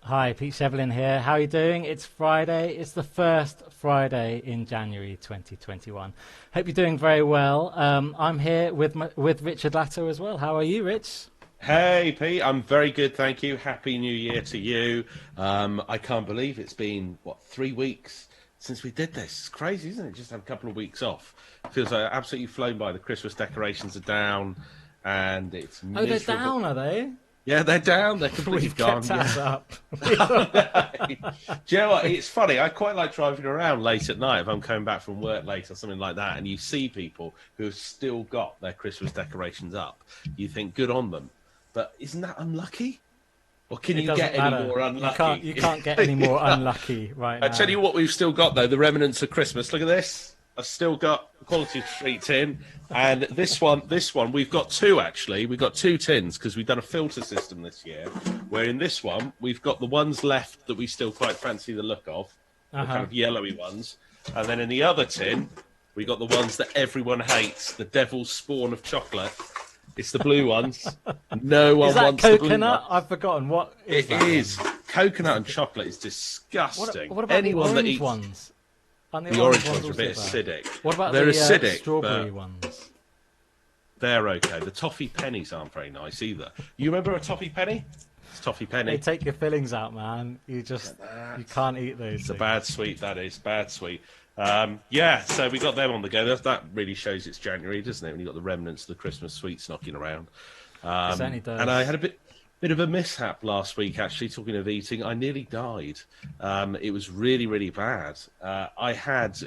Hi, Pete Shevlin here. How are you doing? It's Friday. It's the first Friday in January 2021. Hope you're doing very well. I'm here with Richard Latto as well. How are you, Rich? Hey, Pete. I'm very good, thank you. Happy New Year to you. I can't believe it's been, 3 weeks since we did this. It's crazy, isn't it? Just have a couple of weeks off. Feels like absolutely flown by. The Christmas decorations are down, and it's miserable. Oh, they're down, are they? Yeah, they're down. They're completely gone. Kept us up. Do you know what? It's funny. I quite like driving around late at night if I'm coming back from work late or something like that, and you see people who have still got their Christmas decorations up. You think, good on them. But isn't that unlucky? Or can you get any more unlucky? You can't get any more unlucky right now. I tell you what we've still got, though, the remnants of Christmas. Look at this. I've still got quality street tin. And this one, we've got two, actually. We've got two tins because we've done a filter system this year, where in this one, we've got the ones left that we still quite fancy the look of, the kind of yellowy ones. And then in the other tin, we got the ones that everyone hates, the devil's spawn of chocolate. It's the blue ones. No one wants the blue ones. Is that coconut? I've forgotten. What is that? It is. Coconut and chocolate is disgusting. What about anyone the orange that eats ones? The orange ones are a bit acidic. What about they're the acidic, strawberry ones? They're okay. The toffee pennies aren't very nice either. You remember a toffee penny? It's toffee penny. They take your fillings out, man. You can't eat those. It's a bad sweet, that is. Bad sweet. Yeah, so we got them on the go. That really shows it's January, doesn't it? When you've got the remnants of the Christmas sweets knocking around. It certainly does. And I had a bit of a mishap last week, actually, talking of eating. I nearly died. It was really, really bad. I had,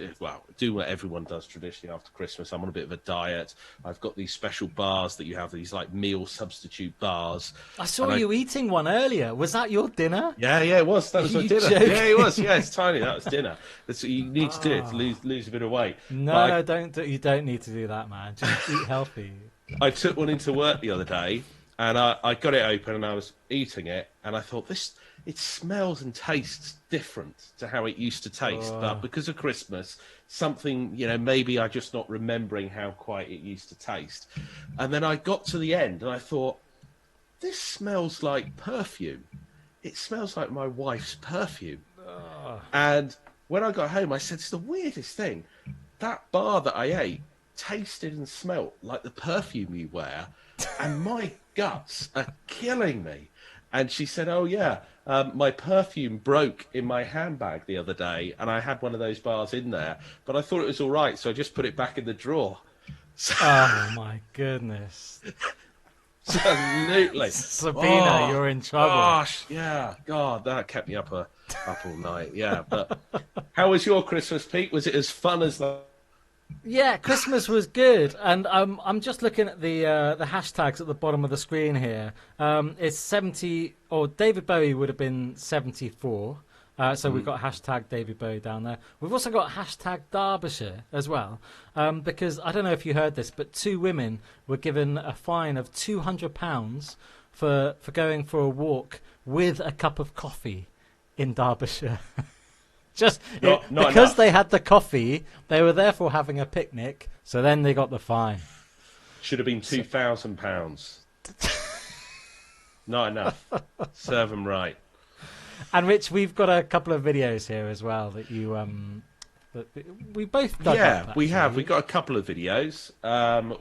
do what everyone does traditionally after Christmas. I'm on a bit of a diet. I've got these special bars that you have, these like meal substitute bars. I saw you eating one earlier. Was that your dinner? Yeah, it was. That was my dinner. Joking? Yeah, it was. Yeah, it's tiny. That was dinner. That's what you need to do it to lose a bit of weight. No, don't. You don't need to do that, man. Just eat healthy. I took one into work the other day. And I got it open and I was eating it and I thought, it smells and tastes different to how it used to taste. But because of Christmas, something, maybe I'm just not remembering how quite it used to taste. And then I got to the end and I thought, this smells like perfume. It smells like my wife's perfume. And when I got home, I said, it's the weirdest thing. That bar that I ate tasted and smelt like the perfume you wear. And my guts are killing me. And she said, oh, yeah, my perfume broke in my handbag the other day, and I had one of those bars in there. But I thought it was all right, so I just put it back in the drawer. So... Oh, my goodness. Absolutely. Sabina, you're in trouble. Gosh, yeah. God, that kept me up all night. Yeah, but how was your Christmas, Pete? Was it as fun as that? Yeah, Christmas was good, and I'm just looking at the hashtags at the bottom of the screen here. It's 70, or David Bowie would have been 74, so we've got hashtag David Bowie down there. We've also got hashtag Derbyshire as well, because I don't know if you heard this, but 2 women were given a fine of £200 for going for a walk with a cup of coffee in Derbyshire. Because enough. They had the coffee, they were therefore having a picnic, so then they got the fine. Should have been £2,000. Not enough. Serve them right. And Rich, we've got a couple of videos here as well that you that we both dug up, we have. We've got a couple of videos.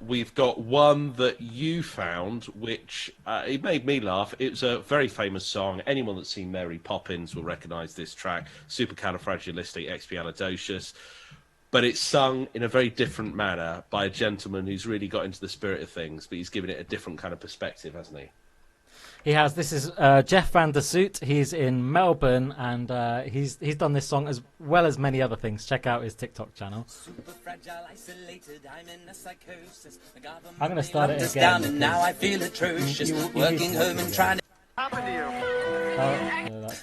We've got one that you found, which it made me laugh. It was a very famous song. Anyone that's seen Mary Poppins will recognise this track, Supercalifragilisticexpialidocious. But it's sung in a very different manner by a gentleman who's really got into the spirit of things, but he's given it a different kind of perspective, hasn't he? He has. This is Jeff Van Der Soot. He's in Melbourne, and he's done this song as well as many other things. Check out his TikTok channel. I'm going to start it again. And now I feel atrocious. Working home and trying to...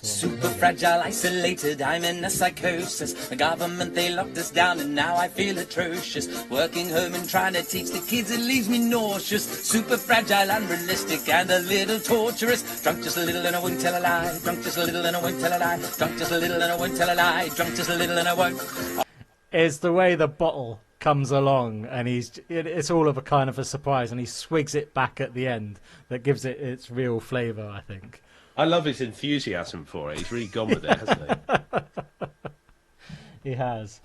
Super fragile, isolated, I'm in a psychosis. The government, they locked us down and now I feel atrocious. Working home and trying to teach the kids, it leaves me nauseous. Super fragile, unrealistic and a little torturous. Drunk just a little and I won't tell a lie. Drunk just a little and I won't tell a lie. Drunk just a little and I won't tell a lie. Drunk just a little and I won't. It's the way the bottle comes along and it's all of a kind of a surprise and he swigs it back at the end that gives it its real flavour, I think. I love his enthusiasm for it. He's really gone with it, hasn't he? He has.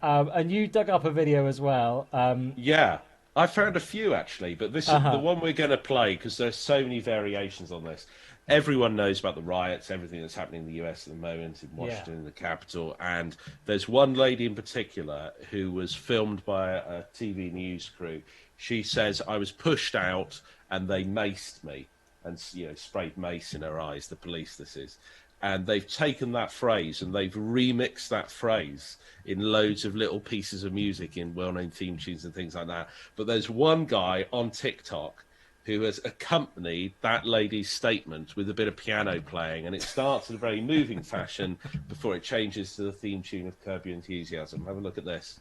And you dug up a video as well. Yeah. I found a few, actually, but this is the one we're going to play because there's so many variations on this. Everyone knows about the riots, everything that's happening in the US at the moment, in Washington, in the Capitol, and there's one lady in particular who was filmed by a TV news crew. She says, I was pushed out and they maced me, and sprayed mace in her eyes, the police this is. And they've taken that phrase and they've remixed that phrase in loads of little pieces of music in well-known theme tunes and things like that. But there's one guy on TikTok who has accompanied that lady's statement with a bit of piano playing, and it starts in a very moving fashion before it changes to the theme tune of Curb Your Enthusiasm. Have a look at this.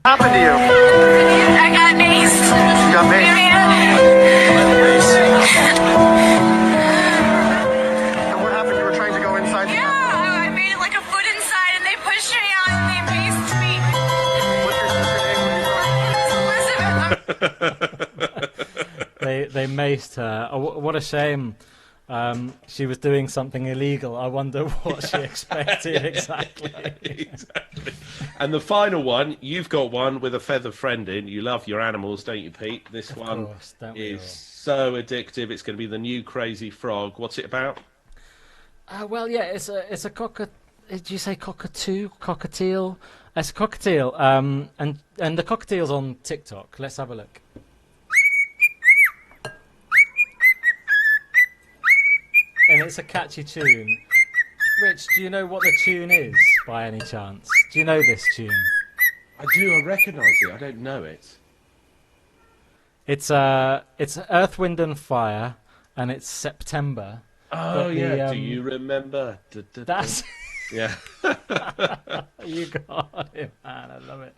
What happened to you? I got maced. You got maced? And what happened? You were trying to go inside the Capitol? I made like a foot inside and they pushed me out and they maced me. What's your sister name? They maced her. Oh, what a shame. She was doing something illegal. I wonder what she expected exactly. Exactly. And the final one, you've got one with a feather friend in. You love your animals, don't you, Pete? This one is so addictive. It's going to be the new Crazy Frog. What's it about? Well, yeah, it's a did you say cockatoo? Cockatiel? It's a cockatiel. And the cockatiel's on TikTok. Let's have a look. And it's a catchy tune. Rich, do you know what the tune is, by any chance? Do you know this tune? I do. I recognise it. I don't know it. It's Earth, Wind and Fire, and it's September. Oh, yeah. Do you remember? That's... Yeah. You got it, man. I love it.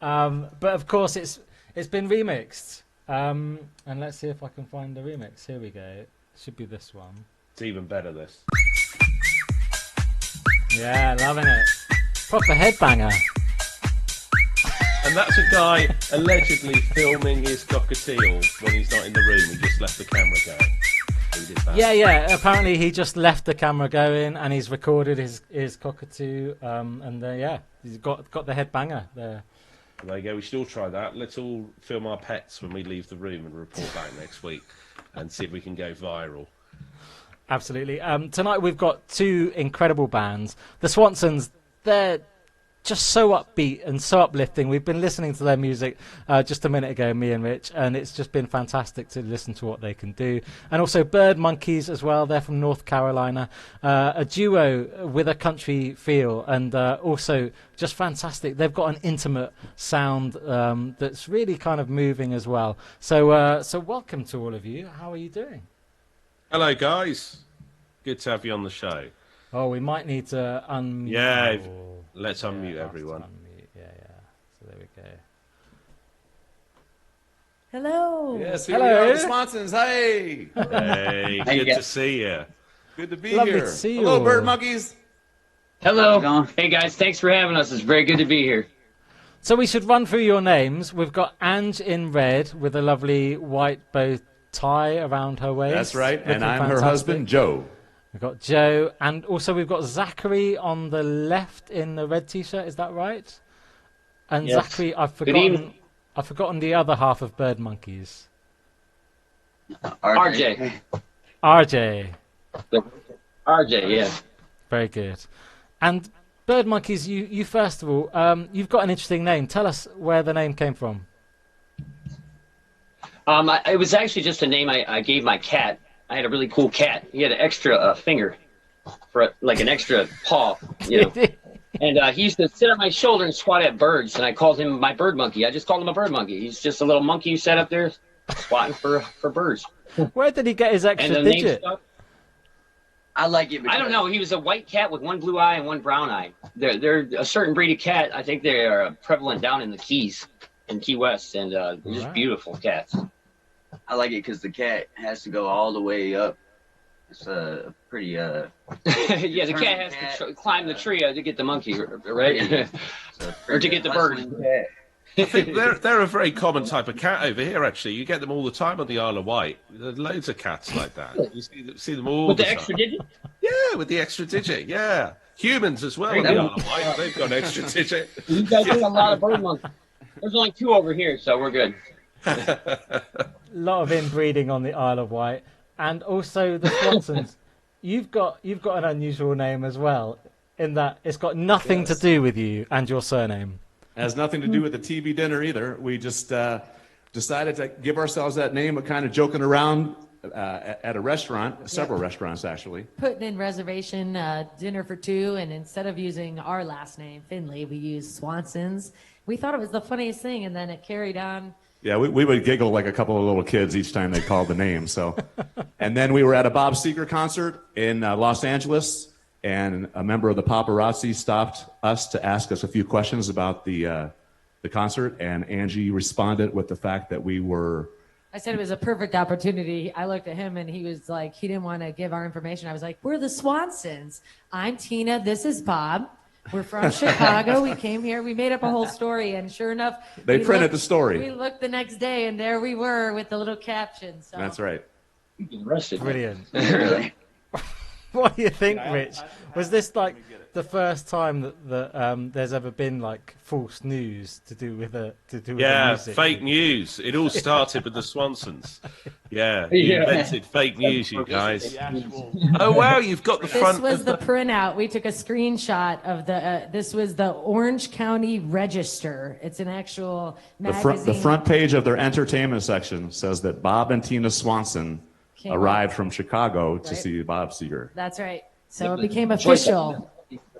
But, of course, it's been remixed. And let's see if I can find the remix. Here we go. It should be this one. It's even better, this. Yeah, loving it. Proper headbanger. And that's a guy allegedly filming his cockatiel when he's not in the room. He just left the camera going. He did that. Yeah. Apparently he just left the camera going and he's recorded his cockatoo. He's got the headbanger there. There you go. We should all try that. Let's all film our pets when we leave the room and report back next week and see if we can go viral. Absolutely. Tonight we've got two incredible bands. The Swansons, they're just so upbeat and so uplifting. We've been listening to their music just a minute ago, me and Rich, and it's just been fantastic to listen to what they can do. And also Byrdmonkees as well. They're from North Carolina. A duo with a country feel and also just fantastic. They've got an intimate sound that's really kind of moving as well. So welcome to all of you. How are you doing? Hello, guys. Good to have you on the show. Oh, we might need to unmute. Yeah, let's unmute everyone. Yeah. So there we go. Hello. Yes, Hello. we are the Swansons. Hey. Hey, good to see you. Good to be Lovely here. to see you Hello, all. Byrdmonkees. Hello. Hey, guys. Thanks for having us. It's very good to be here. So we should run through your names. We've got Ange in red with a lovely white bow tie around her waist. That's right. Looking And I'm her fantastic. husband, Joe. We've got Joe. And also we've got Zachary on the left in the red T-shirt. Is that right? And Yes. Zachary, I've evening. forgotten the other half of Byrdmonkees. RJ. RJ. RJ, yeah. Very good. And Byrdmonkees, you first of all, you've got an interesting name. Tell us where the name came from. It was actually just a name I gave my cat. I had a really cool cat. He had an extra finger, for like an extra paw, you know. And he used to sit on my shoulder and swat at birds, and I called him my bird monkey. I just called him a bird monkey. He's just a little monkey who sat up there swatting for birds. Where did he get his And extra the name digit? stuck. I like it. I don't know. He was a white cat with one blue eye and one brown eye. They're a certain breed of cat. I think they are prevalent down in the Keys, in Key West, and they're just Right. beautiful cats. I like it because the cat has to go all the way up. It's a pretty Yeah, the cat has to climb the tree to get the monkey, right? it's a Or to get the bird. hustling cat. I think they're a very common type of cat over here. Actually, you get them all the time on the Isle of Wight. There's loads of cats like that. You see them all With the time. extra digit? Yeah, with the extra digit. Yeah, humans as well on the Isle of Wight. They've got an extra digit. You guys get a lot of bird monkeys. There's only 2 over here, so we're good. A lot of inbreeding on the Isle of Wight, and also the Swansons. You've got an unusual name as well, in that it's got nothing to do with you and your surname. Has nothing to do with the TV dinner either. We just decided to give ourselves that name, but kind of joking around at a restaurant, several restaurants actually. Putting in reservation dinner for 2, and instead of using our last name, Finley, we used Swansons. We thought it was the funniest thing, and then it carried on. Yeah, we would giggle like a couple of little kids each time they called the name. So, and then we were at a Bob Seger concert in Los Angeles, and a member of the paparazzi stopped us to ask us a few questions about the concert, and Angie responded with the fact that we were. I said it was a perfect opportunity. I looked at him, and he was like, he didn't want to give our information. I was like, we're the Swansons. I'm Tina. This is Bob. We're from Chicago. We came here. We made up a whole story, and sure enough, they printed the story. We looked the next day, and there we were with the little caption. So. That's right. Brilliant. Really? What do you think, Rich? Was this like the first time that there's ever been like false news to do with the music? Fake news. It all started with the Swansons. Yeah, you invented fake news, you guys. Oh wow, you've got the front. This was the printout. We took a screenshot of the. This was the Orange County Register. It's an actual magazine. The front page of their entertainment section says that Bob and Tina Swanson arrived from Chicago to see Bob Seger. That's right. So it became official.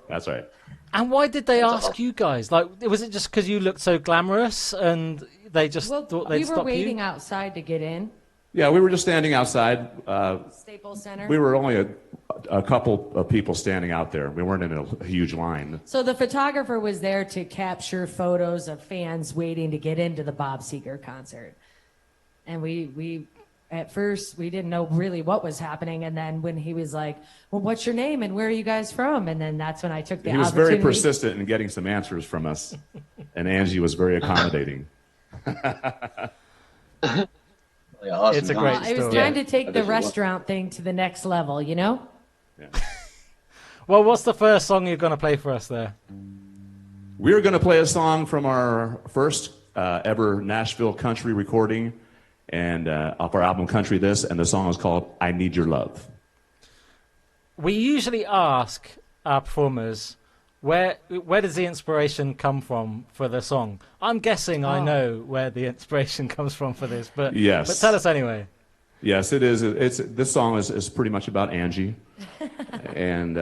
That's right. And why did they ask you guys? Like, was it just because you looked so glamorous and they just thought they'd stop you? We were waiting outside to get in. Yeah, we were just standing outside. Staples Center. We were only a couple of people standing out there. We weren't in a huge line. So the photographer was there to capture photos of fans waiting to get into the Bob Seger concert. And we at first, we didn't know really what was happening. And then when he was like, well, what's your name and where are you guys from? And then that's when I took the opportunity. He was very persistent in getting some answers from us. And Angie was very accommodating. Awesome. It's a great story. It was time to take the restaurant thing to the next level, you know? Yeah. Well, what's the first song you're going to play for us there? We're going to play a song from our first ever Nashville country recording, and off our album Country This, and the song is called I Need Your Love. We usually ask our performers, where does the inspiration come from for the song? I'm guessing I know where the inspiration comes from for this, but yes. But tell us anyway. Yes, it is. This song is pretty much about Angie, and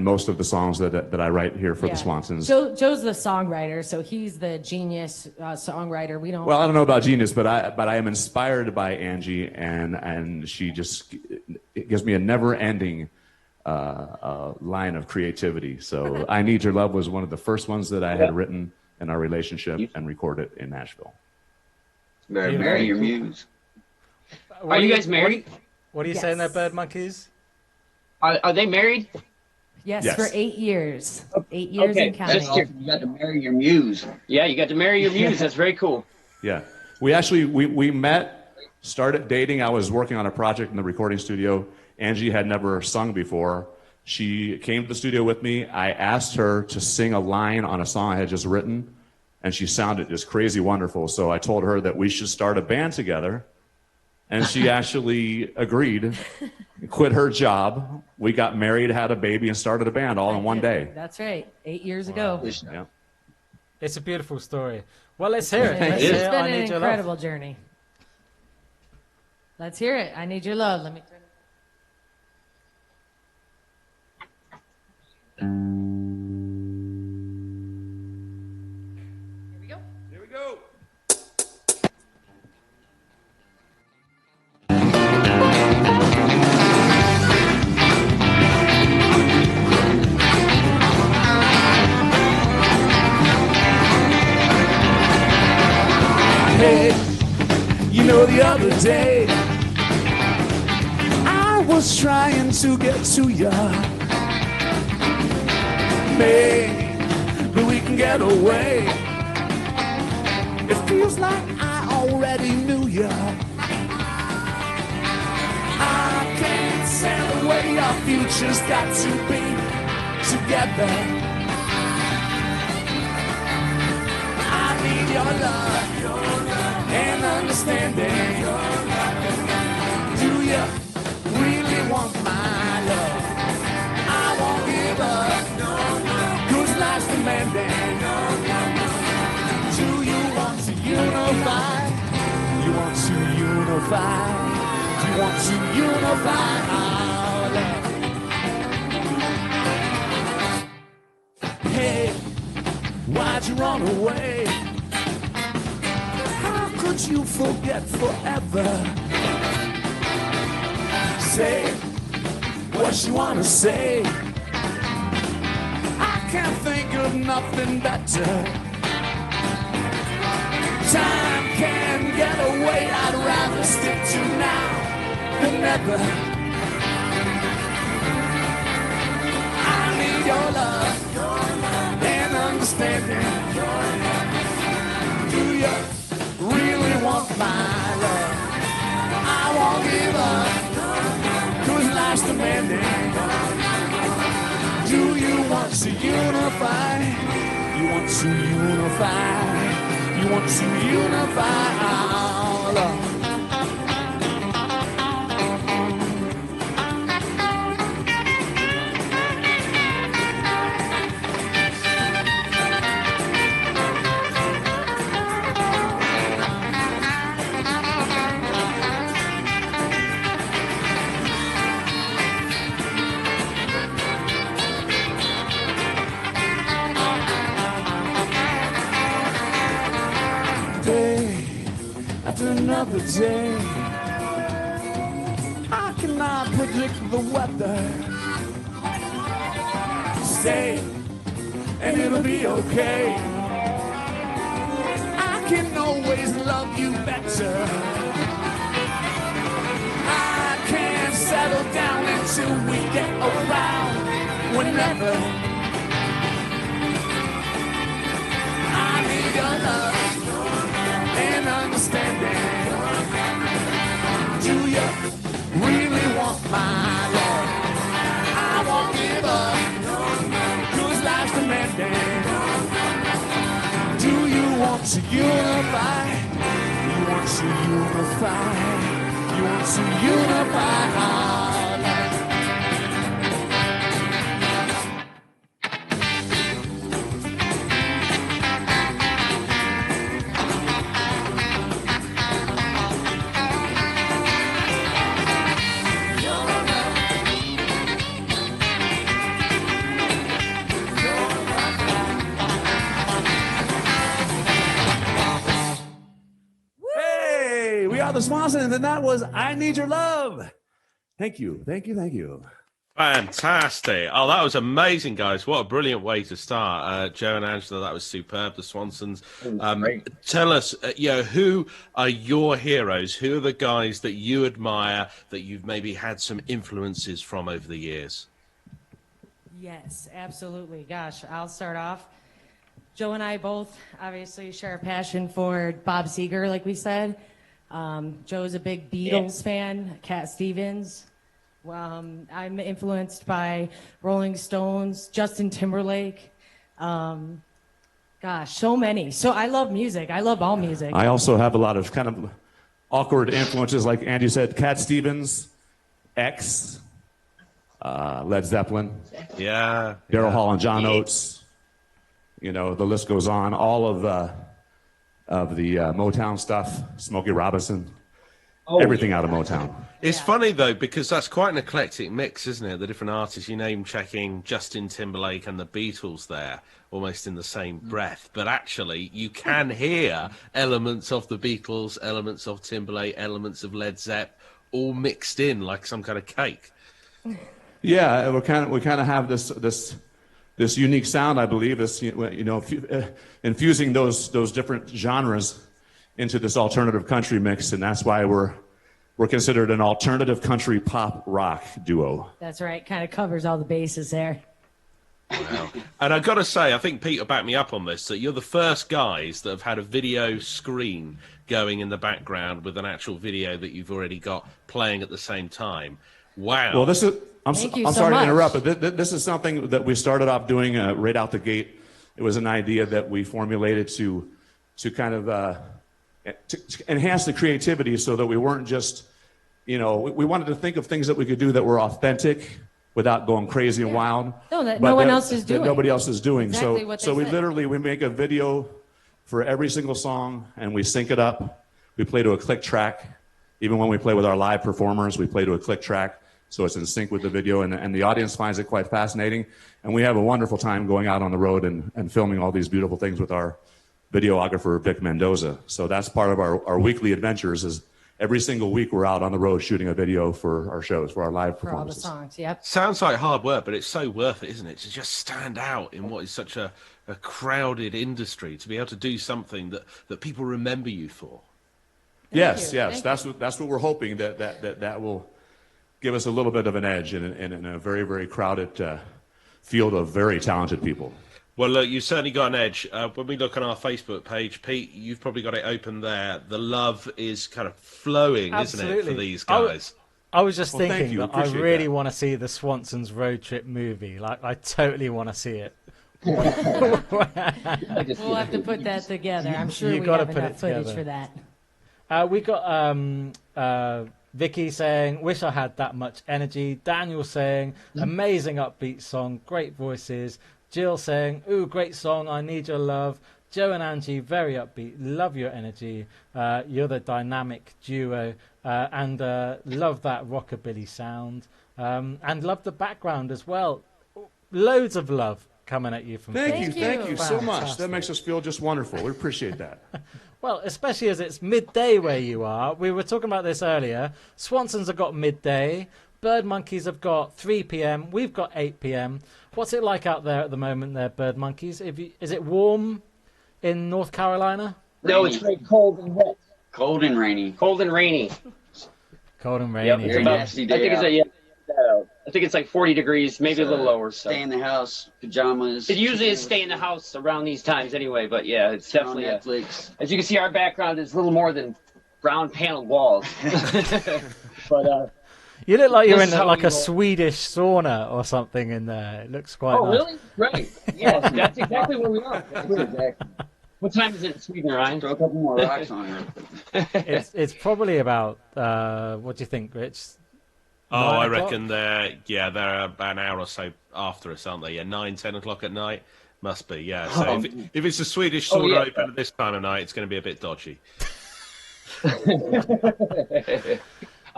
most of the songs that I write here for the Swansons. Joe's the songwriter, so he's the genius songwriter. We don't. Well, I don't know about genius, but I am inspired by Angie, and she just it gives me a never-ending line of creativity. So I Need Your Love was one of the first ones that I had written in our relationship and recorded in Nashville. Marry your muse. Are you guys married? What are you saying there, Byrdmonkees? Are they married? Yes, for 8 years. 8 years and counting. You got to marry your muse. Yeah, you got to marry your muse. That's very cool. Yeah. We actually, we met, started dating. I was working on a project in the recording studio. Angie had never sung before. She came to the studio with me. I asked her to sing a line on a song I had just written, and she sounded just crazy wonderful. So I told her that we should start a band together. And she actually agreed, quit her job. We got married, had a baby, and started a band all in one day. That's right. 8 years ago. Yeah. It's a beautiful story. Well, let's hear it. It's been an incredible journey. Let's hear it. I Need Your Love. Let me turn it. Here we go. Here we go. Hey, you know the other day I was trying to get to you. Maybe we can get away. It feels like I already knew you. I can't stand the way our future's got to be together. I need your love and understanding. Do you really want my love? I won't give up, 'cause life's demanding. Do you want to unify? You want to unify? Do you want to unify our love? Hey, why'd you run away? How could you forget forever? Say what you wanna say. I can't think of nothing better. Time can get away. I'd rather stick to now than never. I need your love and understanding. Do you really want my love? I won't give up, 'cause life's demanding. Do you want to unify? You want to unify? You want to unify our love? Another day, I cannot predict the weather. Stay, and it'll be okay. I can always love you better. I can't settle down until we get around. Whenever I need your love and understanding. Do you really want my love? I won't give up, 'cause life's demanding. Do you want to unify? You want to unify? You want to unify our life? The Swansons, and that was I Need Your Love. Thank you, thank you, thank you. Fantastic. Oh, that was amazing, guys. What a brilliant way to start. Joe and Angela, that was superb. The Swansons. Tell us, who are your heroes? Who are the guys that you admire, that you've maybe had some influences from over the years? Yes, absolutely. Gosh, I'll start off. Joe and I both obviously share a passion for Bob Seger, like we said. Joe's a big Beatles fan, Cat Stevens. I'm influenced by Rolling Stones, Justin Timberlake. Gosh, so many. So I love music. I love all music. I also have a lot of kind of awkward influences, like Andy said, Cat Stevens, X, Led Zeppelin. Yeah. Daryl Hall and John Oates. You know, the list goes on. All of the Motown stuff, Smokey Robinson, everything out of Motown. It's funny, though, because that's quite an eclectic mix, isn't it? The different artists, you name checking Justin Timberlake and the Beatles there, almost in the same breath. But actually, you can hear elements of the Beatles, elements of Timberlake, elements of Led Zepp, all mixed in like some kind of cake. Yeah, we kind of have this unique sound, I believe, infusing those different genres into this alternative country mix, and that's why we're considered an alternative country pop rock duo. That's right. Kind of covers all the bases there. Wow. And I've got to say, I think Peter backed me up on this, that you're the first guys that have had a video screen going in the background with an actual video that you've already got playing at the same time. Wow. Well, this is, I'm Thank you so sorry to much. interrupt, but this is something that we started off doing right out the gate. It was an idea that we formulated to kind of to enhance the creativity so that we weren't just, you know, we wanted to think of things that we could do that were authentic without going crazy and wild. No, that but no one else is that doing. nobody else is doing. Exactly So, what they so we said. literally, we make a video for every single song and we sync it up. We play to a click track. Even when we play with our live performers, we play to a click track. So it's in sync with the video, and the audience finds it quite fascinating. And we have a wonderful time going out on the road and filming all these beautiful things with our videographer, Vic Mendoza. So that's part of our weekly adventures is every single week we're out on the road shooting a video for our shows, for our live For all the performances. songs, yep. Sounds like hard work, but it's so worth it, isn't it? To just stand out in what is such a crowded industry, to be able to do something that people remember you for. Yes, you. yes, Thank that's what we're hoping that will give us a little bit of an edge in a very, very crowded field of very talented people. Well, look, you've certainly got an edge. When we look on our Facebook page, Pete, you've probably got it open there. The love is kind of flowing, isn't it, for these guys? I was just Well, thank thinking you. that I Appreciate really that. want to see the Swansons road trip movie. Like, I totally want to see it. We'll have to put that together. I'm sure You we gotta have put enough it footage together. for that. We got Vicky saying, wish I had that much energy. Daniel saying, amazing upbeat song, great voices. Jill saying, ooh, great song, I need your love. Joe and Angie, very upbeat, love your energy. You're the dynamic duo. And love that rockabilly sound. And love the background as well. Loads of love coming at you from Thank Facebook. you so much. Fantastic. That makes us feel just wonderful. We appreciate that. Well, especially as it's midday where you are. We were talking about this earlier. Swansons have got midday. Byrdmonkees have got 3 p.m. We've got 8 p.m. What's it like out there at the moment there, Byrdmonkees? Is it warm in North Carolina? No, it's very cold and wet. Cold and rainy. Cold and rainy. Cold and Yep, rainy. it's Very about, nasty I day think it's out. I think it's like 40 degrees, maybe a little lower. So Stay in the house, pajamas. it usually is stay in the house around these times anyway. But yeah, it's Turn on definitely. Netflix. As you can see, our background is little more than brown paneled walls. But You look like you're This in is how like we a roll. Swedish sauna or something in there. It looks quite oh nice. really? Right. Yes, that's exactly where we are. Exactly. What time is it in Sweden, Ryan? Throw a couple more rocks on her. It's probably about, what do you think, Rich? Oh, 9 I o'clock? reckon they're about an hour or so after us, aren't they? Yeah, 9, 10 o'clock at night. Must be, yeah. So if it's a Swedish Oh, sauna yeah. open at this time of night, it's going to be a bit dodgy. I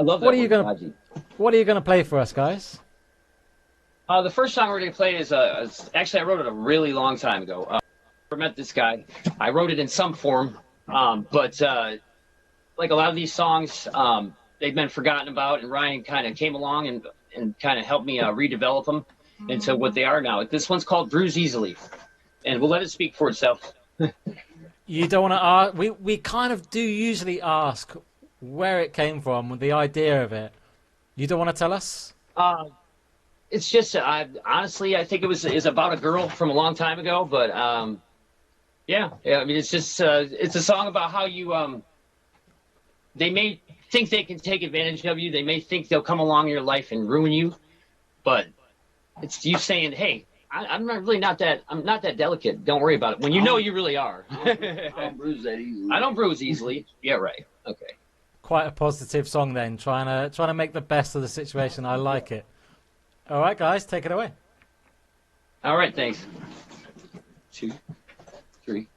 love that. What are you word, gonna- dodgy. What are you going to play for us, guys? The first song we're going to play is actually I wrote it a really long time ago. I never met this guy. I wrote it in some form, but like a lot of these songs, they've been forgotten about, and Ryan kind of came along and kind of helped me redevelop them into what they are now. This one's called Bruise Easily, and we'll let it speak for itself. You don't want to ask. We kind of do usually ask where it came from, the idea of it. You don't want to tell us? It's just, honestly, I think it's about a girl from a long time ago, but yeah. I mean, it's just, it's a song about how you, they may think they can take advantage of you. They may think they'll come along in your life and ruin you, but it's you saying, hey, I'm not that delicate. Don't worry about it. When you know you really are. I don't bruise that easily. I don't bruise easily. Yeah, right. Okay. Quite a positive song then, trying to make the best of the situation. I like it. All right, guys, take it away. All right, thanks. 2, 3.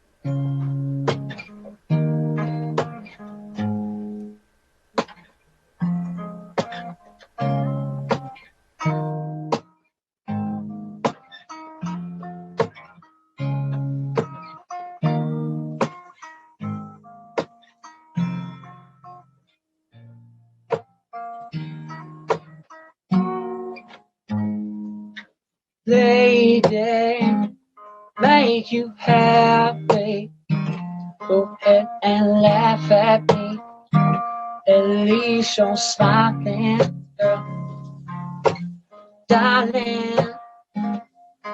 Lady, make you happy. Go ahead and laugh at me. At least you're smiling, girl. Darling,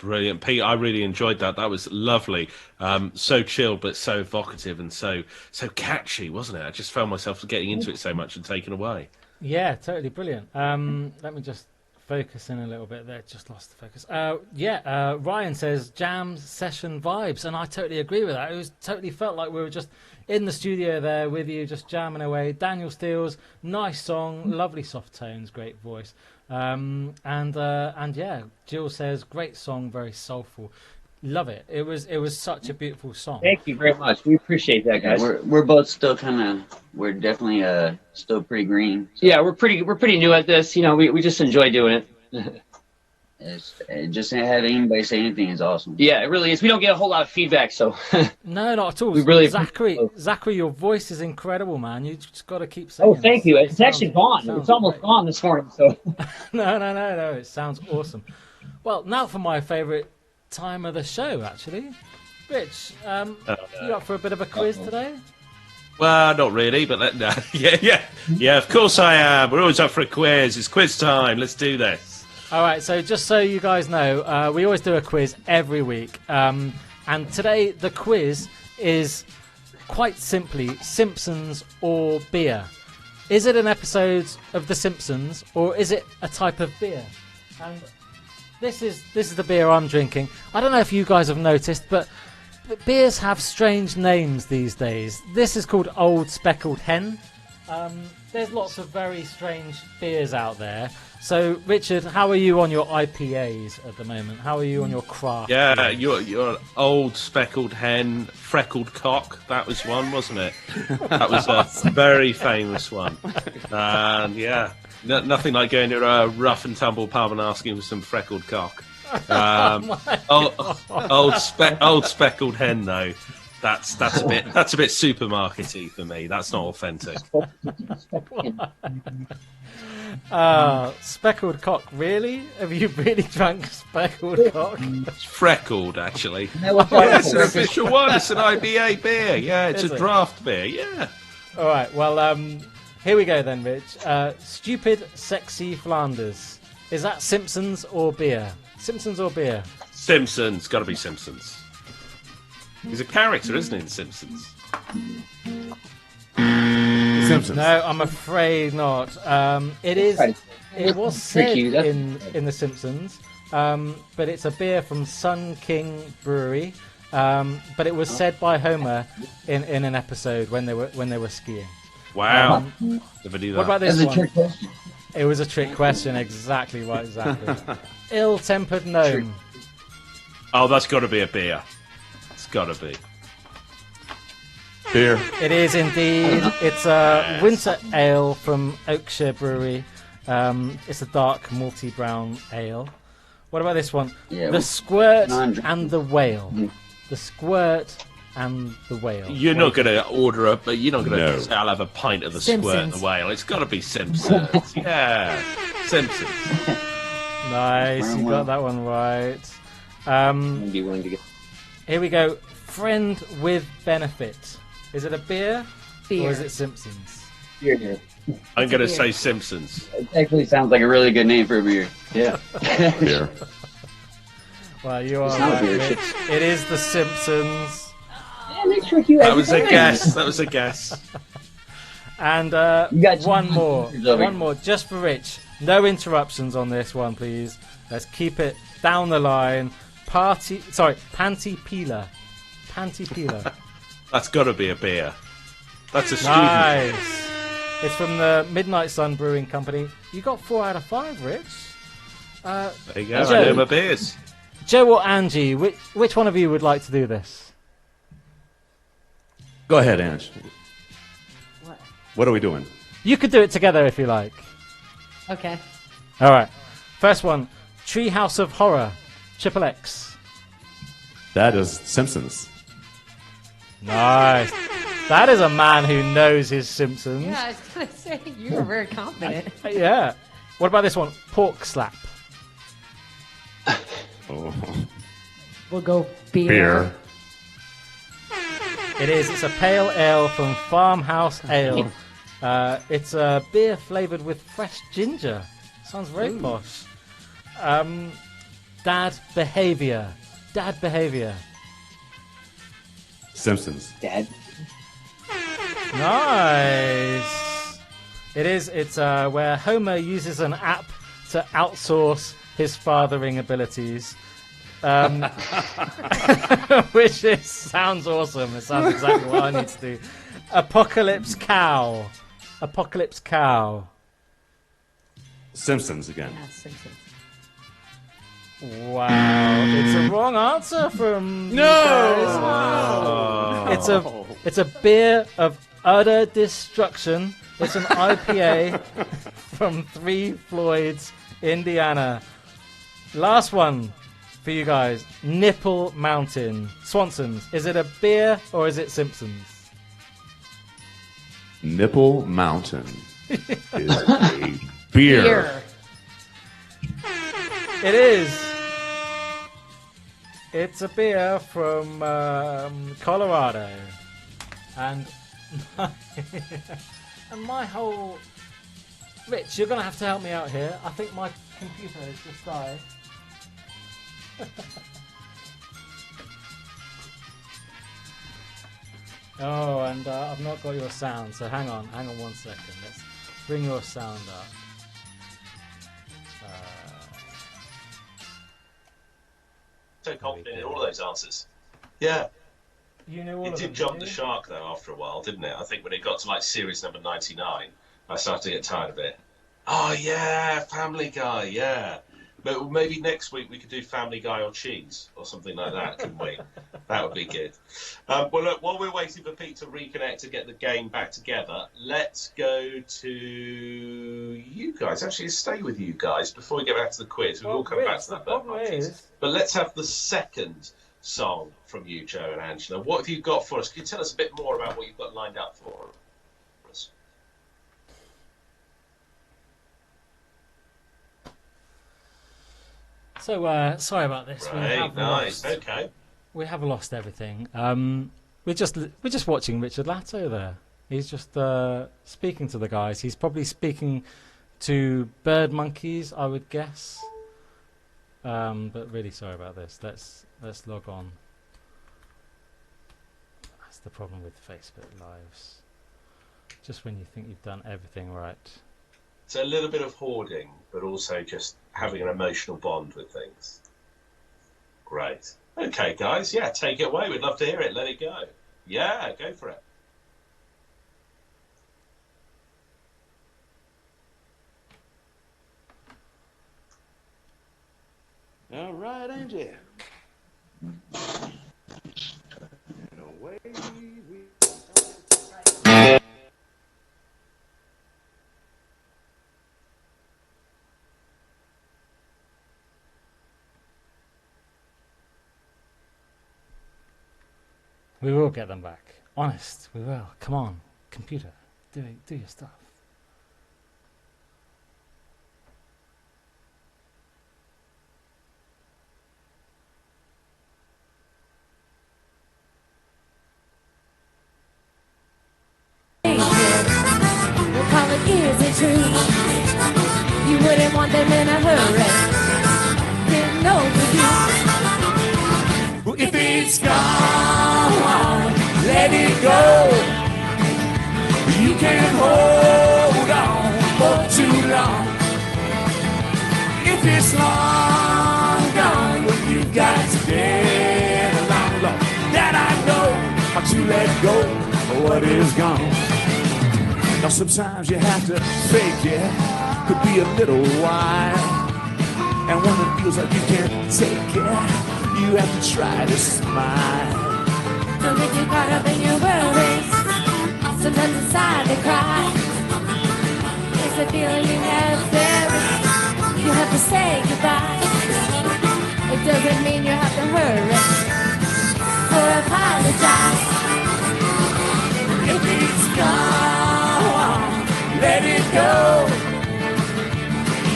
Brilliant, Pete. I really enjoyed that. That was lovely. So chilled, but so evocative and so catchy, wasn't it? I just found myself getting into it so much and taken away. Yeah, totally brilliant. Let me just focus in a little bit there. Just lost the focus. Ryan says jam session vibes, and I totally agree with that. It was totally felt like we were just in the studio there with you, just jamming away. Daniel Steele's nice song, lovely soft tones, great voice. And yeah, Jill says great song, very soulful. Love it. It was such a beautiful song. Thank you very much. We appreciate that, guys. We're both still we're definitely still pretty green. So. Yeah, we're pretty new at this. You know, we just enjoy doing it. Just having anybody say anything is awesome. Yeah, it really is. We don't get a whole lot of feedback, so. No, not at all. We really Zachary, your voice is incredible, man. You just got to keep saying. Oh, thank you. It's actually gone. It's almost gone this morning. So. No. It sounds awesome. Well, now for my favourite time of the show, actually. Rich, you up for a bit of a quiz today? Well, not really, but yeah. Of course I am. We're always up for a quiz. It's quiz time. Let's do this. All right, so just so you guys know, we always do a quiz every week. And today the quiz is quite simply Simpsons or beer. Is it an episode of The Simpsons or is it a type of beer? And this is the beer I'm drinking. I don't know if you guys have noticed, but beers have strange names these days. This is called Old Speckled Hen. There's lots of very strange beers out there. So, Richard, how are you on your IPAs at the moment? How are you on your craft? Yeah, your Old Speckled Hen, Freckled Cock. That was one, wasn't it? That was a very famous one. And yeah, nothing like going to a rough and tumble pub and asking for some freckled cock. Old Speckled Hen, though. That's a bit supermarkety for me. That's not authentic. Speckled cock, really? Have you really drunk speckled cock? It's freckled, actually. It's an official one. It's an IBA beer. Yeah, it's a draft beer. Yeah. All right. Well, here we go then, Rich. Stupid, sexy Flanders. Is that Simpsons or beer? Simpsons or beer? Simpsons. Got to be Simpsons. He's a character, isn't he, in Simpsons? Simpsons. No, I'm afraid not. It was said in The Simpsons, but it's a beer from Sun King Brewery. But it was said by Homer in an episode when they were skiing. Wow. Never knew that. What about this one? It was a trick question. Exactly right. Exactly. Ill-tempered gnome. Oh, that's got to be a beer. It's got to be. Beer. It is indeed. It's a winter ale from Oakshire Brewery. It's a dark malty brown ale. What about this one? Yeah, the Squirt and the Whale. The Squirt and the Whale. You're not going to order a, but you're not going to say, I'll have a pint of the Squirt and the Whale. It's got to be Simpsons. Yeah, Simpsons. Nice, you got that one right. Here we go. Friend with benefit. Is it a beer. Or is it Simpsons? Beer. I'm going to say Simpsons. It actually sounds like a really good name for a beer. Yeah. Beer. Well, you are right, Rich. It is The Simpsons. That was a guess. That was a guess. And one more, just for Rich. No interruptions on this one, please. Let's keep it down the line. Panty Peeler. That's got to be a beer. That's a student. Nice. It's from the Midnight Sun Brewing Company. You got 4 out of 5, Rich. There you go. I know my beers. Joe or Angie, which one of you would like to do this? Go ahead, Ange. What are we doing? You could do it together if you like. Okay. All right. First one, Treehouse of Horror, Triple X. That is Simpsons. Nice. That is a man who knows his Simpsons. Yeah, I was going to say, you were very confident. Yeah. What about this one? Pork Slap. Oh. We'll go beer. It is. It's a pale ale from Farmhouse Ale. It's a beer flavoured with fresh ginger. Sounds very posh. Dad behavior. Dad behavior. Simpsons. Dad. Nice. It's where Homer uses an app to outsource his fathering abilities. Which sounds awesome. It sounds exactly what I need to do. Apocalypse Cow. Apocalypse Cow. Simpsons again. Yeah, Simpsons. Wow, it's a wrong answer from you guys. It's a beer of utter destruction. It's an IPA from Three Floyds, Indiana. Last one for you guys. Nipple Mountain. Swansons. Is it a beer or is it Simpsons? Nipple Mountain is a beer. It is. It's a beer from Colorado, and my whole. Rich, you're gonna have to help me out here. I think my computer has just died. Oh, and I've not got your sound. So hang on 1 second. Let's bring your sound up. So confident in all of those answers. Yeah. You knew all It of them, did jump didn't the you? shark, though, after a while, didn't it? I think when it got to, like, series number 99, I started to get tired of it. Oh, yeah, Family Guy, yeah. But maybe next week we could do Family Guy or Cheese or something like that, couldn't we? That would be good. Well, look, while we're waiting for Pete to reconnect to get the game back together, let's go to you guys. Actually, stay with you guys before we get back to the quiz. We will come back to that. But let's have the second song from you, Joe and Angela. What have you got for us? Can you tell us a bit more about what you've got lined up for us? So sorry about this. Right, nice. Okay. We have lost everything. We're just watching Richard Latto there. He's just speaking to the guys. He's probably speaking to Byrdmonkees, I would guess. But really sorry about this. Let's log on. That's the problem with Facebook Lives. Just when you think you've done everything right. It's a little bit of hoarding, but also just having an emotional bond with things. Great. Okay, guys. Yeah, take it away. We'd love to hear it. Let it go. Yeah, go for it. All right, Angie. And away we We will get them back. Honest, we will. Come on, computer, do your stuff. We'll call it isn't true. You wouldn't want them in a hurry. Didn't know for you. If it's gone, let it go. You can't hold on for too long. If it's long gone, well, you got to get along. That I know how to let go of what is gone. Now sometimes you have to fake it, could be a little while. And when it feels like you can't take it, you have to try to smile. Don't get too caught up in your worries. Sometimes inside they cry. It's a feeling you have there. You have to say goodbye. It doesn't mean you have to hurry or apologize. If it's gone, let it go.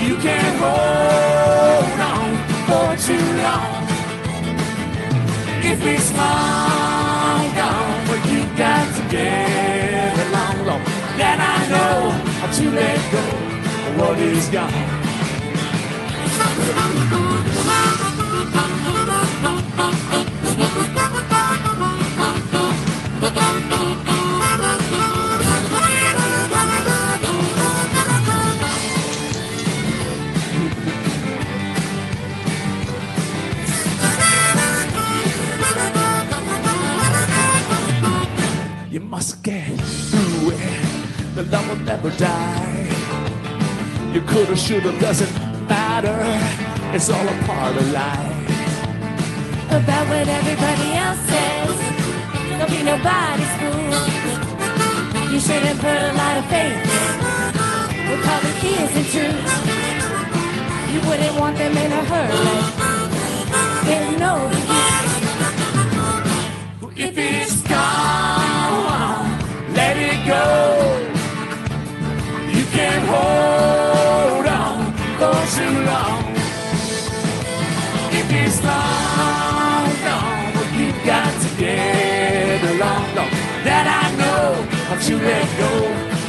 You can't hold on for too long. If it's long gone, well, you got to get along, long. Then I know how to let go of what is gone. You must get through it. The love will never die. You coulda, shoulda, doesn't matter. It's all a part of life. About what everybody else says. Don't be nobody's fool. You shouldn't put a lot of faith in what probably isn't true. You wouldn't want them in a hurry. There's no If it's gone, let it go. You can't hold on for too long. If it's long gone, well, you've got to get along. No, that I know how to let go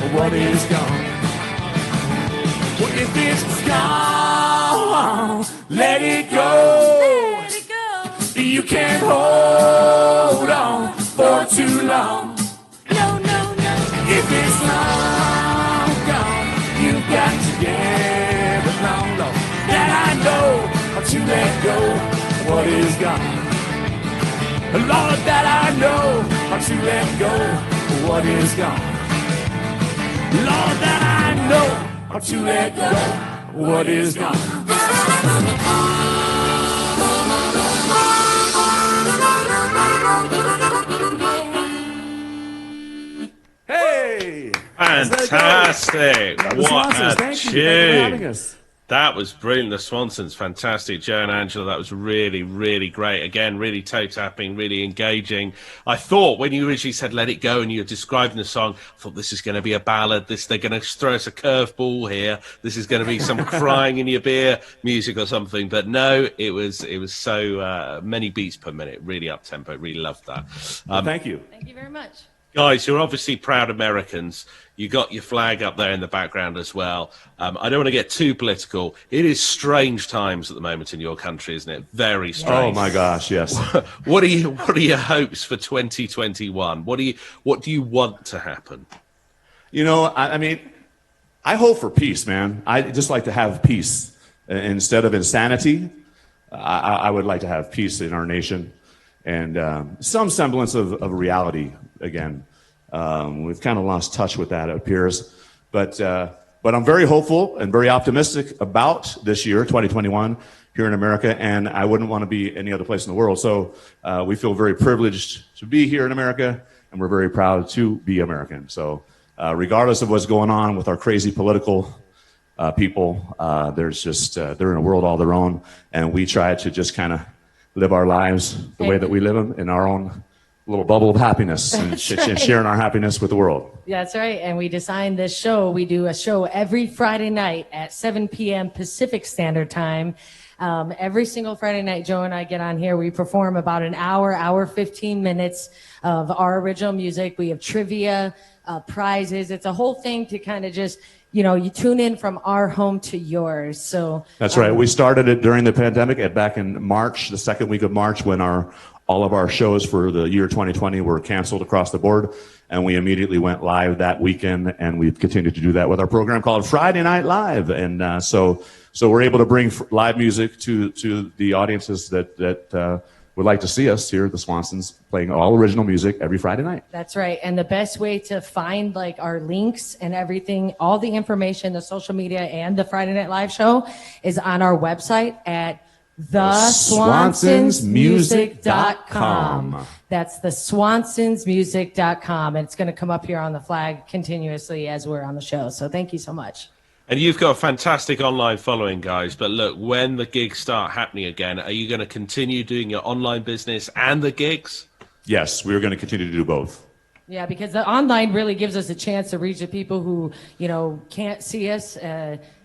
of what is gone. Well, if it's gone, let it go. You can't hold on for too long. No, no, no. If it's long gone, you've got to get along. No, that I know how to let go of what is gone. Lord, that I know how to let go of what is gone. Lord, that I know how to let go of what is gone. Hey! Fantastic! The What Swansons, a thank you. Thank you for having tune! us. That was brilliant. The Swansons, fantastic. Joe and Angela, that was really, really great. Again, really toe-tapping, really engaging. I thought when you originally said "Let It Go" and you were describing the song, I thought this is going to be a ballad. They're going to throw us a curveball here. This is going to be some crying in your beer music or something. But no, it was so many beats per minute, really up tempo. Really loved that. Thank you. Thank you very much. Guys, you're obviously proud Americans. You got your flag up there in the background as well. I don't want to get too political. It is strange times at the moment in your country, isn't it? Very strange. Oh my gosh, yes. What are your hopes for 2021? What do you want to happen? You know, I mean, I hope for peace, man. I just like to have peace instead of insanity. I would like to have peace in our nation and some semblance of reality again. We've kind of lost touch with that, it appears. But I'm very hopeful and very optimistic about this year, 2021, here in America, and I wouldn't want to be any other place in the world. So we feel very privileged to be here in America, and we're very proud to be American. So regardless of what's going on with our crazy political people, there's just, they're in a world all their own, and we try to just kind of live our lives the way that we live them in our own little bubble of happiness and sharing our happiness with the world. That's right. And we designed this show. We do a show every Friday night at 7 p.m. Pacific Standard Time. Every single Friday night, Joe and I get on here. We perform about an hour 15 minutes of our original music. We have trivia, prizes. It's a whole thing to kind of just, you tune in from our home to yours. So that's right. We started it during the pandemic back in March, the second week of March, when all of our shows for the year 2020 were canceled across the board, and we immediately went live that weekend, and we've continued to do that with our program called Friday Night Live. And so we're able to bring live music to the audiences that would like to see us here at the Swansons, playing all original music every Friday night. That's right. And the best way to find our links and everything, all the information, the social media and the Friday Night Live show is on our website at theswansonsmusic.com. That's theswansonsmusic.com. And it's going to come up here on the flag continuously as we're on the show. So thank you so much. And you've got a fantastic online following, guys. But look, when the gigs start happening again, are you going to continue doing your online business and the gigs? Yes, we're going to continue to do both. Yeah, because the online really gives us a chance to reach the people who, can't see us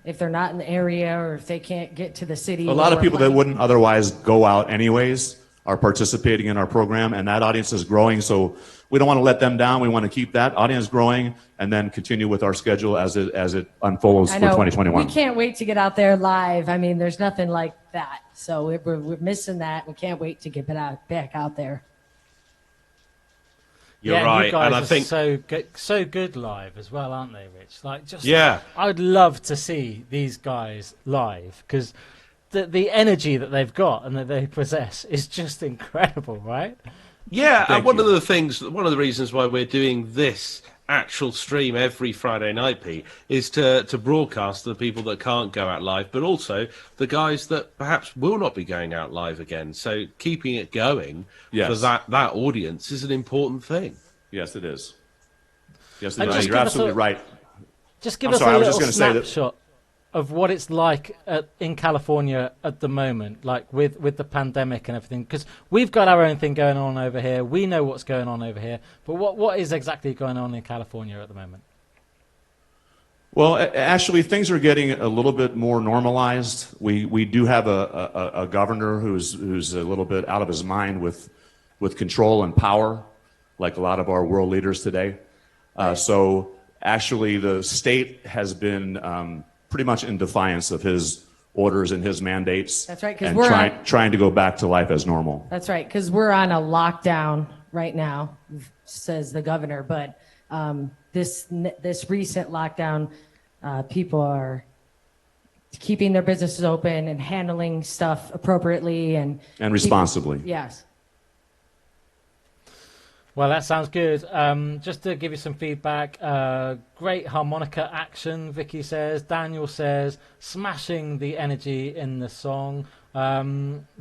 if they're not in the area or if they can't get to the city. A lot of people that wouldn't otherwise go out anyways are participating in our program, and that audience is growing. So we don't want to let them down. We want to keep that audience growing and then continue with our schedule as it unfolds for 2021. We can't wait to get out there live. I mean, there's nothing like that. So we're missing that. We can't wait to get back out there. You're right, you guys and I are think so good live as well, aren't they, Rich? Like, just yeah, I would love to see these guys live because the energy that they've got and that they possess is just incredible, right? Yeah, and one of the reasons why we're doing this actual stream every Friday night, Pete, is to broadcast to the people that can't go out live, but also the guys that perhaps will not be going out live again. So keeping it going for that audience is an important thing. Yes, it is. Yes, And it is. You're absolutely right. Just give I'm us sorry, a I was little just gonna say that- snapshot of what it's like in California at the moment, like with the pandemic and everything, because we've got our own thing going on over here. We know what's going on over here, but what is exactly going on in California at the moment? Well, actually, things are getting a little bit more normalized. We do have a governor who's a little bit out of his mind with control and power, like a lot of our world leaders today. So actually, the state has been pretty much in defiance of his orders and his mandates. That's right, 'cause and we're trying to go back to life as normal. That's right, because we're on a lockdown right now, says the governor. But this recent lockdown, people are keeping their businesses open and handling stuff appropriately and responsibly. Yes. Well, that sounds good. Just to give you some feedback, great harmonica action, Vicky says. Daniel says, smashing the energy in the song.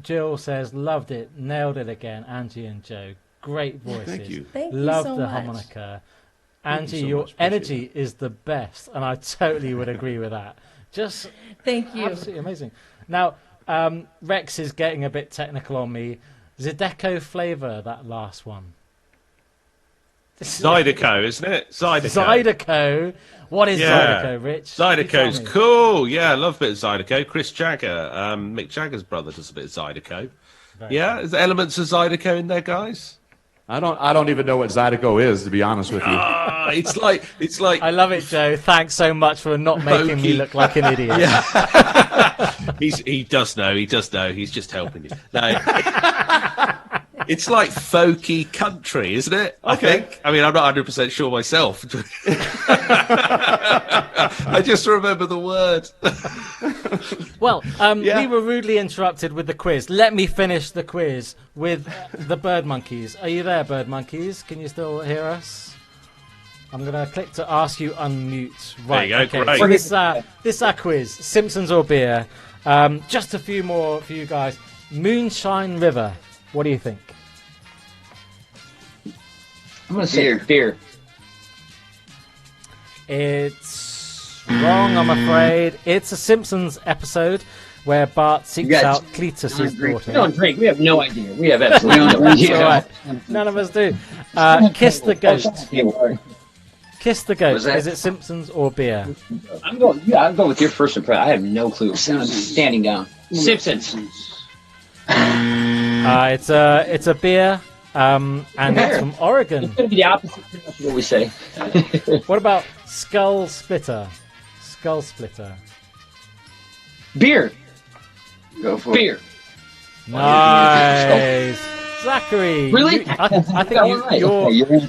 Jill says, loved it, nailed it again. Angie and Joe, great voices. Thank you. Thank you Loved so the much. harmonica. Thank Angie, you so your much. Appreciate energy is the best, and I totally would agree with that. Just Thank you. absolutely amazing. Now, Rex is getting a bit technical on me. Zydeco flavor, that last one. Zydeco, isn't it? Zydeco. What is Zydeco, Rich? Zydeco's You tell me. cool. Yeah, I love a bit of Zydeco. Chris Jagger, Mick Jagger's brother, does a bit of Zydeco. Yeah, is there elements of Zydeco in there, guys? I don't even know what Zydeco is, to be honest with you. It's like I love it, Joe. Thanks so much for not making me look like an idiot. Yeah. he does know. He does know. He's just helping you. No. It's like folky country, isn't it? I think. I mean, I'm not 100% sure myself. I just remember the word. Well, we were rudely interrupted with the quiz. Let me finish the quiz with the Byrdmonkees. Are you there, Byrdmonkees? Can you still hear us? I'm going to click to ask you unmute. Right, There you go, great. So this is our quiz. Simpsons or beer? Just a few more for you guys. Moonshine River. What do you think? I'm going to say beer. It's wrong, I'm afraid. It's a Simpsons episode where Bart seeks out Cletus's daughter. We don't drink. We have no idea. We have absolutely no idea. All right. None of us do. Kiss the Goat. Kiss the Goat. Is it Simpsons or beer? I'm going with your first impression. I have no clue. I'm standing down. Simpsons. It's a beer. And it's from Oregon. It's going to be the opposite of what we say. What about Skull Splitter? Skull Splitter. Beer. Go for Beer. it. Nice. Zachary. Really? I think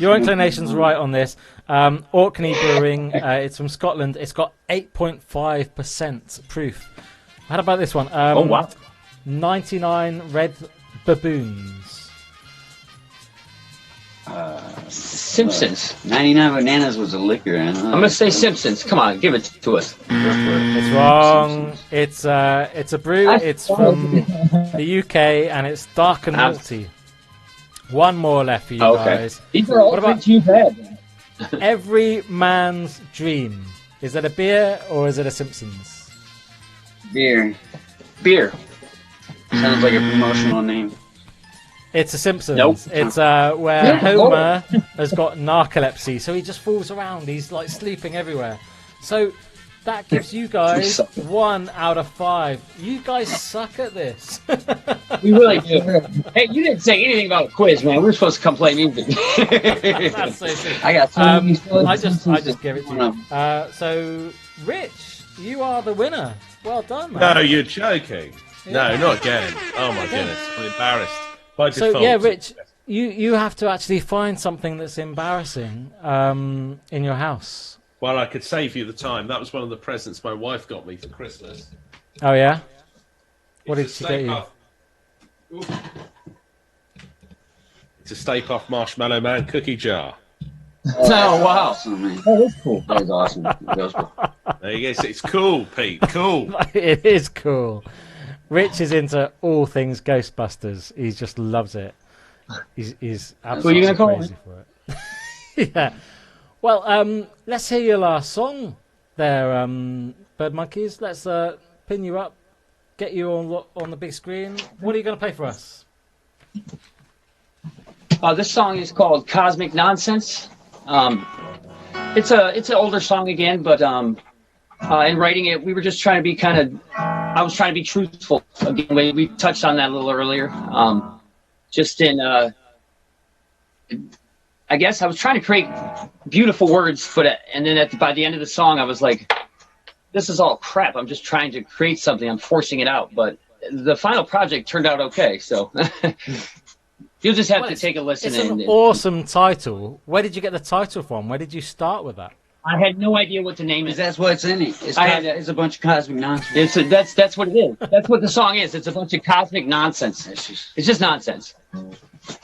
your inclination's right on this. Orkney Brewing. It's from Scotland. It's got 8.5% proof. How about this one? Oh, wow. 99 Red Baboons. Simpsons. 99 Bananas was a liquor. I'm going to say Simpsons. Come on, give it to us. It's wrong. It's a brew. It's from the UK and it's dark and malty. One more left for you guys. These are all drinks you've had. Every Man's Dream. Is that a beer or is it a Simpsons? Beer. Beer. Sounds like a promotional name. It's a Simpsons. Nope. It's where Homer has got narcolepsy, so he just falls around. He's like sleeping everywhere. So that gives you guys 1 out of 5. You guys suck at this. We really do. Hey, you didn't say anything about a quiz, man. We're supposed to come play music. That's so true. I got I just give it to you. So, Rich, you are the winner. Well done, man. No, you're joking. No, not again. Oh my goodness, I'm embarrassed. By default. So yeah, Rich, you have to actually find something that's embarrassing in your house. Well, I could save you the time. That was one of the presents my wife got me for Christmas. Oh yeah. What did she get you? It's a Stay Puft Marshmallow Man cookie jar. Oh, wow. That is cool. That is awesome. That was cool. There you go. It's cool, Pete. Cool. It is cool. Rich is into all things Ghostbusters. He just loves it. He's absolutely crazy for it. Yeah. Well, let's hear your last song there, Byrdmonkees. Let's pin you up, get you on the big screen. What are you going to play for us? This song is called Cosmic Nonsense. It's an older song again, but in writing it, we were just trying to be I was trying to be truthful. Again, we touched on that a little earlier. Just in, I guess I was trying to create beautiful words, and then by the end of the song, I was like, this is all crap. I'm just trying to create something. I'm forcing it out, but the final project turned out okay. So you'll just have to take a listen. It's an awesome title. Where did you get the title from? Where did you start with that? I had no idea what to name it. That's what's in it. It's a bunch of cosmic nonsense. That's what it is. That's what the song is. It's a bunch of cosmic nonsense. It's just nonsense.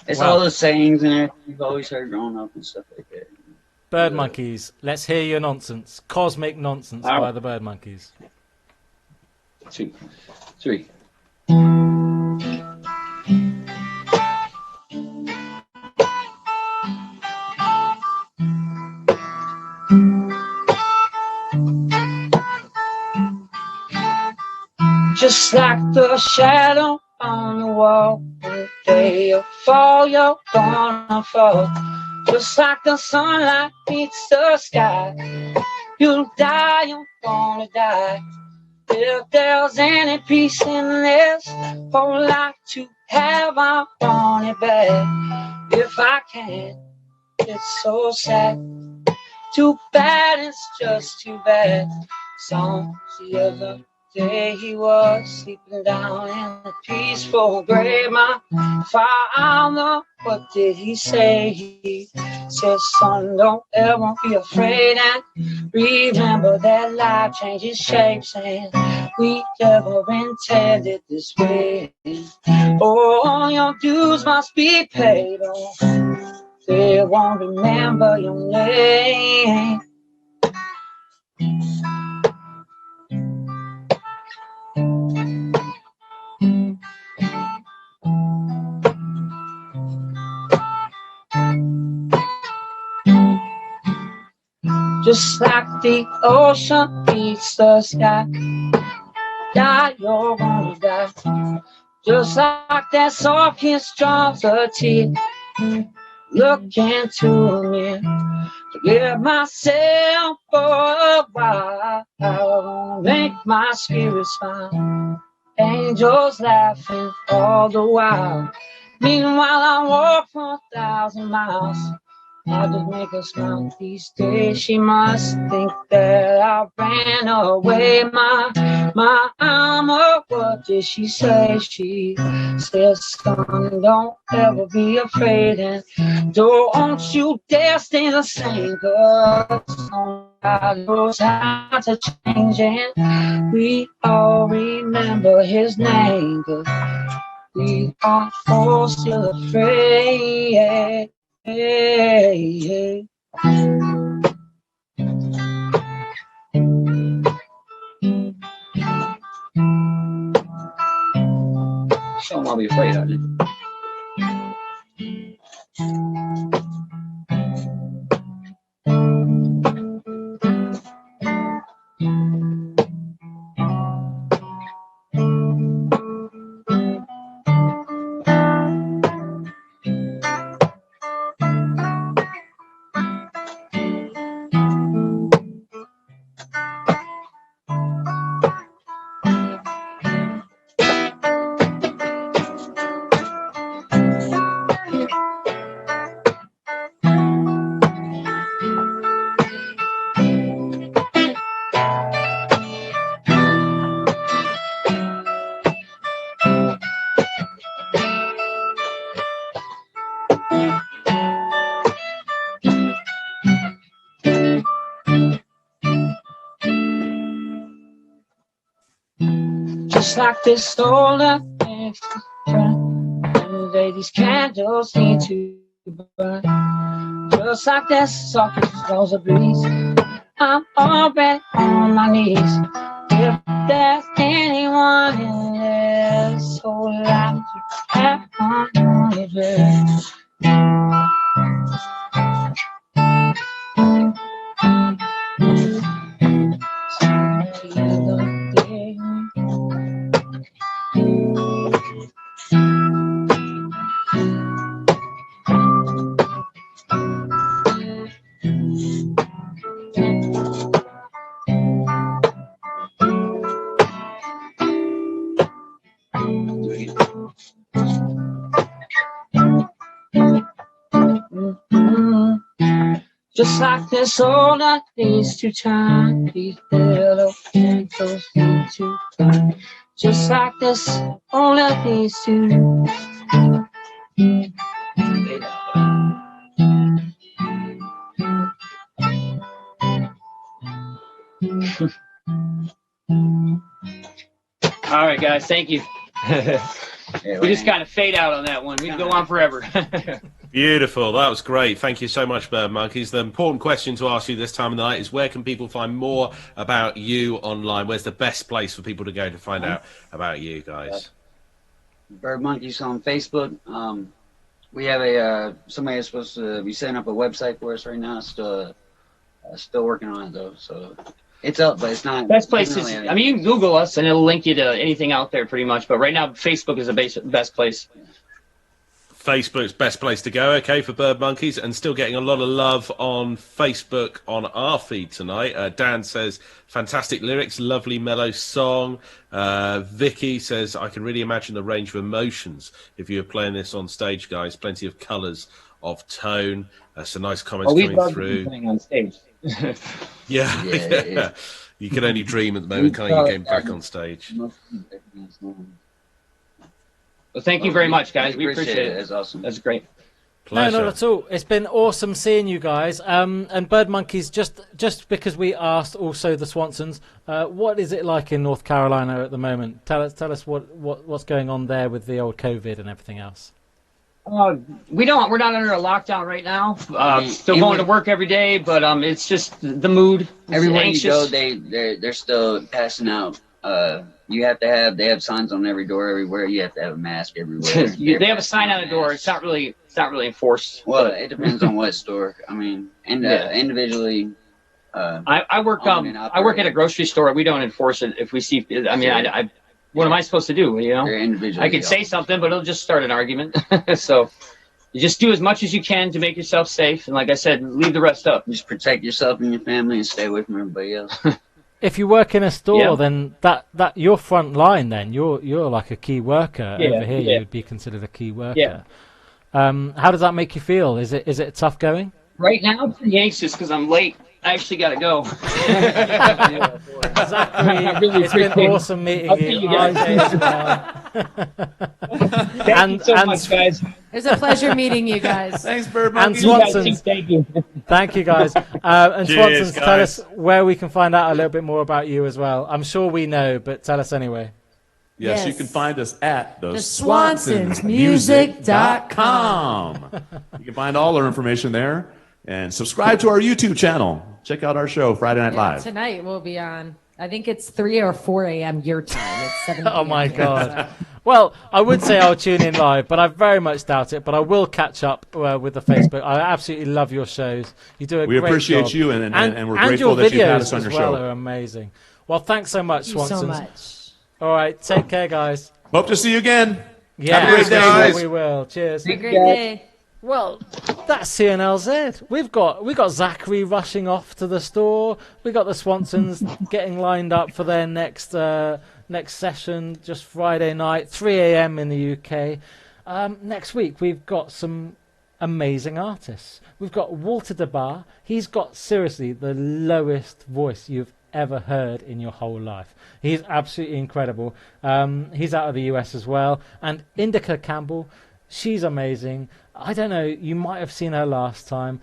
It's all the sayings and everything you've always heard growing up and stuff like that. Byrdmonkees, let's hear your nonsense. Cosmic Nonsense by the Byrdmonkees. 2, 3. Just like the shadow on the wall, one day you'll fall, you're gonna fall. Just like the sunlight meets the sky, you'll die, you're gonna die. If there's any peace in this whole life to have, I want it back. If I can, it's so sad. Too bad, it's just too bad. Songs the other day he was sleeping down in a peaceful grave. My father, what did he say? He said, son, don't ever be afraid, and remember that life changes shapes, and we never intended this way. Oh, your dues must be paid, oh, they won't remember your name. Just like the ocean meets the sky, die, you're gonna die. Just like that soft kiss draws a tear. Look into a mirror, forget myself for a while. I wanna make my spirit smile. Angels laughing all the while. Meanwhile, I walk for 1,000 miles. I just make her smile these days. She must think that I ran away. My armor, what did she say? She said, son, don't ever be afraid, and don't you dare stay the same, 'cause God knows how to change, and we all remember his name, but we are all still afraid. Hey. Show them I'll be afraid of it. Just like this old these candles need to burn. Just like this socket blows a breeze. I'm already on my knees. If there's anyone in this whole life to have on your dress. Just like this all that needs to time, these little candles need to burn. Just like this all that needs to. All right, guys, thank you. We just kind of fade out on that one. We can go on forever. Beautiful. That was great. Thank you so much, Byrdmonkees. The important question to ask you this time of the night is, where can people find more about you online? Where's the best place for people to go to find out about you guys? Byrdmonkees on Facebook. We have a somebody is supposed to be setting up a website for us right now. Still working on it though, so it's up, but it's not. Best place is, I mean, you can Google us and it'll link you to anything out there pretty much. But right now, Facebook is the best place. Facebook's best place to go, okay, for Byrdmonkees, and still getting a lot of love on Facebook on our feed tonight. Dan says, fantastic lyrics, lovely mellow song. Vicky says, I can really imagine the range of emotions if you were playing this on stage, guys. Plenty of colours of tone. Some nice comments coming through. Playing on stage. Yeah. You can only dream at the moment, can't you, getting back on stage? Well, thank you very much, guys. We appreciate it. That's awesome. That's great. Pleasure. No, not at all. It's been awesome seeing you guys. And Byrdmonkees, just because we asked also the Swansons, what is it like in North Carolina at the moment? Tell us what's going on there with the old COVID and everything else. We're not under a lockdown right now. Still going to work every day, but it's just the mood. Everywhere anxious. you go, they're still passing out. They have signs on every door everywhere. You have to have a mask everywhere. They have a sign on the door. It's not really enforced. Well, it depends on what store. I mean, individually. I work at a grocery store. We don't enforce it if we see. I mean, what am I supposed to do? You know, I could say something, but it'll just start an argument. So you just do as much as you can to make yourself safe, and like I said, leave the rest up. Just protect yourself and your family, and stay away from everybody else. If you work in a store, then that your front line, then you're like a key worker over here. You would be considered a key worker. Yeah. How does that make you feel? Is it tough going? Right now, I'm pretty anxious because I'm late. I actually got to go. Zachary, it's been awesome meeting you. As well. Thank you so much, guys. It was a pleasure meeting you guys. Thanks, Byrdmonkees. And Swansons. Thank you. Thank you, guys. And Cheers, Swansons, tell us where we can find out a little bit more about you as well. I'm sure we know, but tell us anyway. Yes, Yes. you can find us at the Swansonsmusic.com. You can find all our information there. And subscribe to our YouTube channel. Check out our show, Friday Night Live. Tonight we'll be on, I think it's 3 or 4 a.m. your time. It's 7 Oh, my p.m. God. Well, I would say I'll tune in live, but I very much doubt it. But I will catch up with the Facebook. I absolutely love your shows. You do a We great appreciate job. you, and we're and grateful your that you've had videos us on your as well show. are amazing. Well, thanks so much, Thank you Swansons. so much. All right, take care, guys. Hope to see you again. Yeah, Have a great day, guys. We will. Cheers. Have a great day. Well, that's CNLZ. We've got Zachary rushing off to the store. We got the Swansons getting lined up for their next session, just Friday night, 3 a.m. in the UK. Next week we've got some amazing artists. We've got Walter DeBar. He's got seriously the lowest voice you've ever heard in your whole life. He's absolutely incredible. He's out of the US as well. And Indica Campbell, she's amazing. I don't know, you might have seen her last time.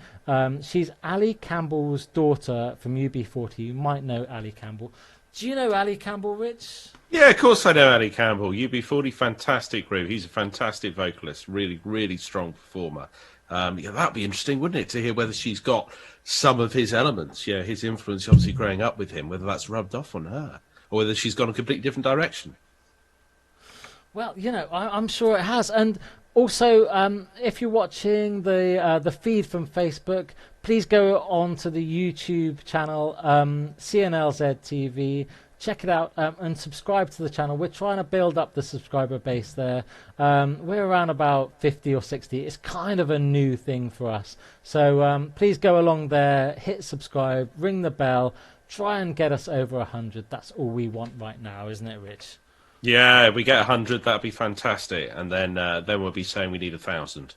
She's Ali Campbell's daughter from UB40. You might know Ali Campbell. Do you know Ali Campbell, Rich? Yeah, of course I know Ali Campbell. UB40, fantastic group. He's a fantastic vocalist, really, really strong performer. Yeah, that'd be interesting, wouldn't it, to hear whether she's got some of his elements, his influence, obviously growing up with him, whether that's rubbed off on her, or whether she's gone a completely different direction. Well, I'm sure it has. And also, if you're watching the feed from Facebook, please go on to the YouTube channel, CNLZ TV. Check it out and subscribe to the channel. We're trying to build up the subscriber base there. We're around about 50 or 60. It's kind of a new thing for us. So please go along there, hit subscribe, ring the bell, try and get us over 100. That's all we want right now, isn't it, Rich? Yeah, if we get 100, that'd be fantastic. And then we'll be saying we need 1,000.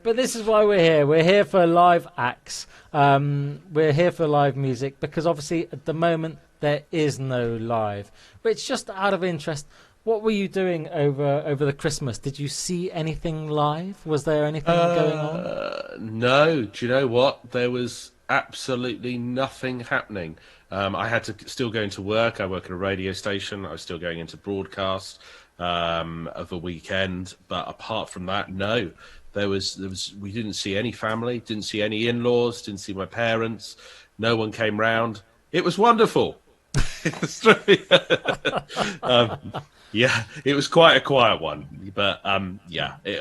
But this is why we're here. We're here for live acts. We're here for live music because obviously at the moment there is no live. But it's just out of interest. What were you doing over the Christmas? Did you see anything live? Was there anything going on? No. Do you know what? There was absolutely nothing happening. I had to still go into work. I work at a radio station. I was still going into broadcast of a weekend. But apart from that, no. We didn't see any family, didn't see any in-laws, didn't see my parents. No one came round. It was wonderful. It was quite a quiet one. But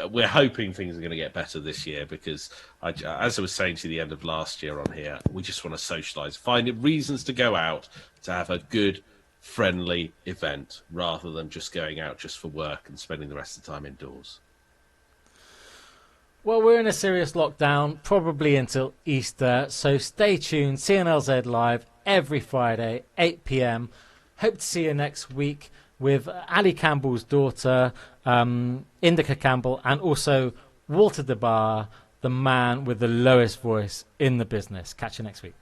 we're hoping things are going to get better this year because, as I was saying to you the end of last year on here, we just want to socialise, find reasons to go out to have a good, friendly event rather than just going out just for work and spending the rest of the time indoors. Well, we're in a serious lockdown, probably until Easter, so stay tuned. CNLZ Live every Friday, 8 p.m. Hope to see you next week with Ali Campbell's daughter, Indica Campbell, and also Walter DeBar, the man with the lowest voice in the business. Catch you next week.